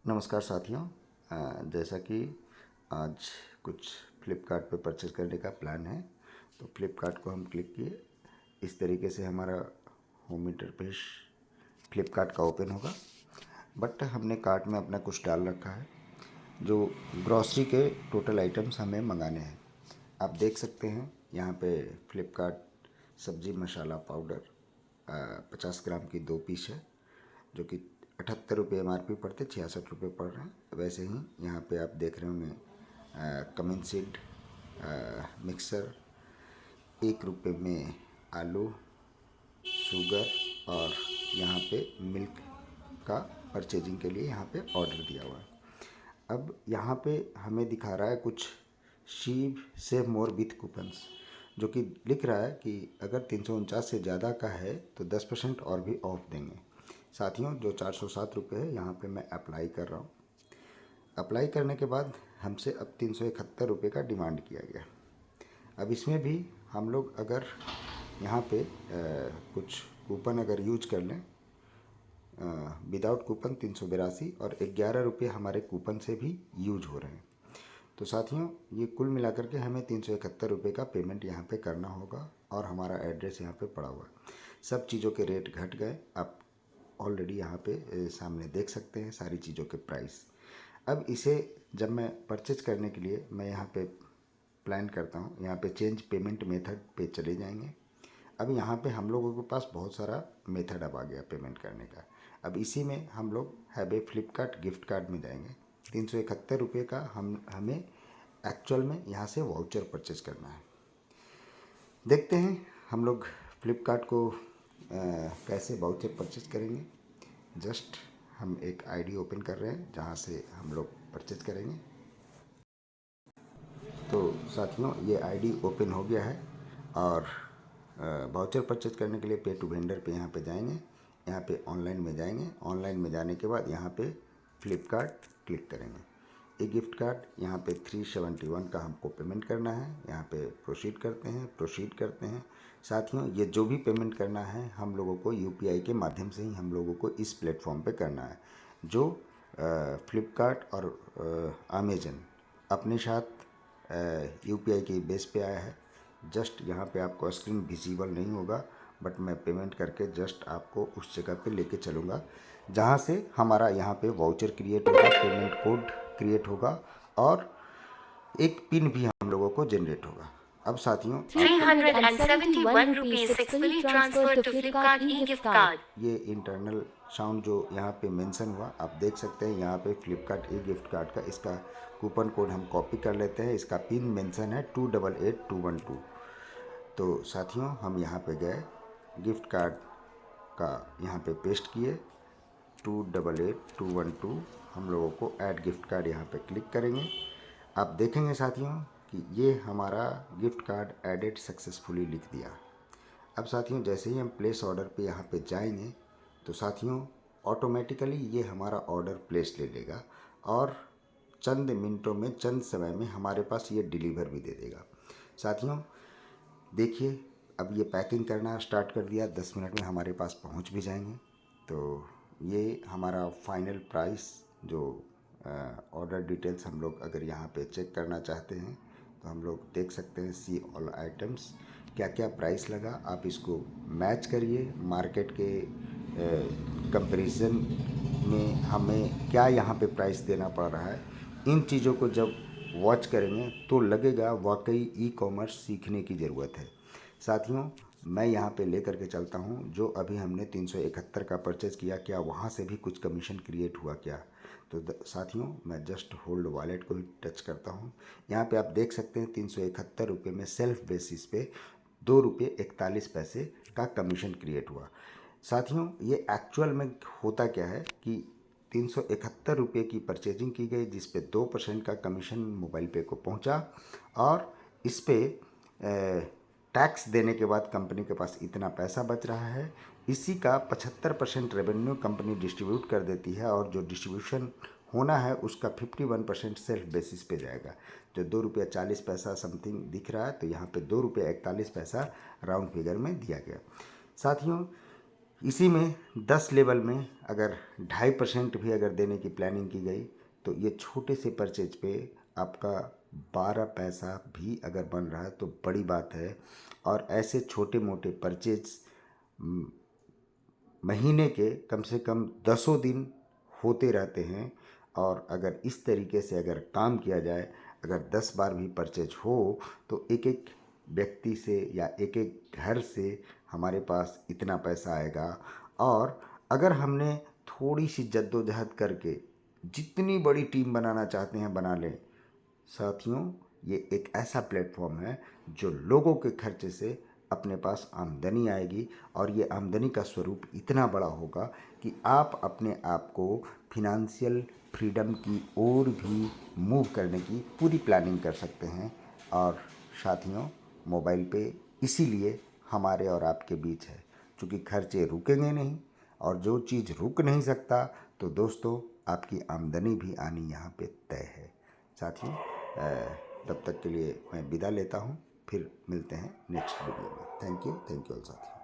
नमस्कार साथियों। जैसा कि आज कुछ फ्लिपकार्ट पे परचेज़ करने का प्लान है, तो फ्लिपकार्ट को हम क्लिक किए। इस तरीके से हमारा होम इंटरफेस फ्लिपकार्ट का ओपन होगा। बट हमने कार्ट में अपना कुछ डाल रखा है, जो ग्रॉसरी के टोटल आइटम्स हमें मंगाने हैं। आप देख सकते हैं यहाँ पे फ्लिपकार्ट सब्ज़ी मसाला पाउडर 50 ग्राम की 2 पीस है, जो कि 78 रुपये MRP पड़ते, 66 रुपये पड़ रहे हैं। वैसे ही यहाँ पे आप देख रहे होंगे कमिन सीड मिक्सर 1 रुपये में, आलू, शुगर और यहाँ पे मिल्क का परचेजिंग के लिए यहाँ पे ऑर्डर दिया हुआ है। अब यहाँ पे हमें दिखा रहा है कुछ Shiv save more with coupons, जो कि लिख रहा है कि अगर 349 से ज़्यादा का है तो 10% और भी ऑफ देंगे। साथियों, जो 407 रुपये है यहाँ पे मैं अप्लाई कर रहा हूँ। अप्लाई करने के बाद हमसे अब 371 रुपये का डिमांड किया गया। अब इसमें भी हम लोग अगर यहाँ पे कुछ कूपन अगर यूज कर लें, विदाउट कूपन 382 और 11 रुपये हमारे कूपन से भी यूज हो रहे हैं। तो साथियों, ये कुल मिलाकर के हमें 371 रुपये का पेमेंट यहाँ पे करना होगा और हमारा एड्रेस यहाँ पे पड़ा हुआ है। सब चीज़ों के रेट घट गए, आप ऑलरेडी यहाँ पे सामने देख सकते हैं सारी चीज़ों के प्राइस। अब इसे जब मैं परचेज करने के लिए मैं यहाँ पे प्लान करता हूँ, यहाँ पे चेंज पेमेंट मेथड पे चले जाएंगे। अब यहाँ पे हम लोगों के पास बहुत सारा मेथड अब आ गया पेमेंट करने का। अब इसी में हम लोग हैवे फ्लिपकार्ट गिफ्ट कार्ड में जाएंगे। 371 रुपये का हमें एक्चुअल में यहाँ से वाउचर परचेज करना है। देखते हैं हम लोग फ्लिपकार्ट को कैसे वाउचर परचेज करेंगे। जस्ट हम एक आईडी ओपन कर रहे हैं जहाँ से हम लोग परचेज करेंगे। तो साथियों, ये आईडी ओपन हो गया है और वाउचर परचेज करने के लिए पे टू वेंडर पे यहाँ पे जाएंगे। यहाँ पे ऑनलाइन में जाएंगे। ऑनलाइन में जाने के बाद यहाँ पे फ्लिपकार्ट क्लिक करेंगे। ये गिफ्ट कार्ड यहाँ पे 371 का हमको पेमेंट करना है। यहाँ पे प्रोसीड करते हैं। साथियों, ये जो भी पेमेंट करना है हम लोगों को यूपीआई के माध्यम से ही हम लोगों को इस प्लेटफॉर्म पे करना है, जो फ्लिपकार्ट और अमेजन अपने साथ यूपीआई के बेस पे आया है। जस्ट यहाँ पे आपको स्क्रीन विजिबल नहीं होगा, बट मैं पेमेंट करके जस्ट आपको उस जगह पे लेके चलूँगा जहाँ से हमारा यहाँ पे वाउचर क्रिएट होगा, पेमेंट कोड क्रिएट होगा और एक पिन भी हम लोगों को जनरेट होगा। अब साथियों, 371 rupees successfully transferred to Flipkart e-gift card. ये इंटरनल साउंड जो यहाँ पे मेंशन हुआ, आप देख सकते हैं यहाँ पे फ्लिपकार्ट ई गिफ्ट कार्ड का इसका कूपन कोड हम कॉपी कर लेते हैं। इसका पिन मेंशन है 288212। तो साथियों, हम यहाँ पे गए, गिफ्ट कार्ड का यहाँ पे पेस्ट किए 288212। हम लोगों को ऐड गिफ्ट कार्ड यहाँ पे क्लिक करेंगे। आप देखेंगे साथियों कि ये हमारा गिफ्ट कार्ड एडेड सक्सेसफुली लिख दिया। अब साथियों, जैसे ही हम प्लेस ऑर्डर पे यहाँ पे जाएंगे तो साथियों ऑटोमेटिकली ये हमारा ऑर्डर प्लेस ले लेगा और चंद मिनटों में, चंद समय में हमारे पास ये डिलीवर भी दे देगा। साथियों देखिए, अब ये पैकिंग करना स्टार्ट कर दिया, 10 मिनट में हमारे पास पहुँच भी जाएंगे। तो ये हमारा फाइनल प्राइस, जो ऑर्डर डिटेल्स हम लोग अगर यहाँ पे चेक करना चाहते हैं तो हम लोग देख सकते हैं सी ऑल आइटम्स, क्या क्या प्राइस लगा। आप इसको मैच करिए मार्केट के कंपैरिजन में हमें क्या यहाँ पे प्राइस देना पड़ रहा है। इन चीज़ों को जब वॉच करेंगे तो लगेगा वाकई ई कॉमर्स सीखने की ज़रूरत है। साथियों, मैं यहाँ पे लेकर के चलता हूँ जो अभी हमने 371 का परचेज़ किया, क्या वहाँ से भी कुछ कमीशन क्रिएट हुआ क्या। तो साथियों, मैं जस्ट होल्ड वॉलेट को ही टच करता हूँ। यहाँ पे आप देख सकते हैं 371 रुपये में सेल्फ बेसिस पे 2 रुपये 41 पैसे का कमीशन क्रिएट हुआ। साथियों, ये एक्चुअल में होता क्या है कि 371 रुपये की परचेजिंग की गई, जिस पे 2% का कमीशन मोबाइल पे को पहुंचा और इस पे टैक्स देने के बाद कंपनी के पास इतना पैसा बच रहा है। इसी का 75% रेवेन्यू कंपनी डिस्ट्रीब्यूट कर देती है और जो डिस्ट्रीब्यूशन होना है उसका 51% सेल्फ बेसिस पे जाएगा। जो 2 रुपया 40 पैसा समथिंग दिख रहा है, तो यहाँ पे 2 रुपये 41 पैसा राउंड फिगर में दिया गया। साथियों, इसी में 10 लेवल में अगर 2.5% भी अगर देने की प्लानिंग की गई तो ये छोटे से परचेज पे आपका 12 पैसा भी अगर बन रहा है तो बड़ी बात है। और ऐसे छोटे मोटे परचेज महीने के कम से कम 10 दिन होते रहते हैं। और अगर इस तरीके से अगर काम किया जाए, अगर 10 बार भी परचेज हो तो एक एक व्यक्ति से या एक एक घर से हमारे पास इतना पैसा आएगा। और अगर हमने थोड़ी सी जद्दोजहद करके जितनी बड़ी टीम बनाना चाहते हैं बना लें। साथियों, ये एक ऐसा प्लेटफॉर्म है जो लोगों के खर्चे से अपने पास आमदनी आएगी और ये आमदनी का स्वरूप इतना बड़ा होगा कि आप अपने आप को फिनंशियल फ्रीडम की ओर भी मूव करने की पूरी प्लानिंग कर सकते हैं। और साथियों, मोबाइल पे इसीलिए हमारे और आपके बीच है, क्योंकि खर्चे रुकेंगे नहीं और जो चीज़ रुक नहीं सकता तो दोस्तों आपकी आमदनी भी आनी यहाँ पे तय है। साथियों, तब तक के लिए मैं विदा लेता हूँ, फिर मिलते हैं नेक्स्ट वीडियो में। थैंक यू ऑल साथियों।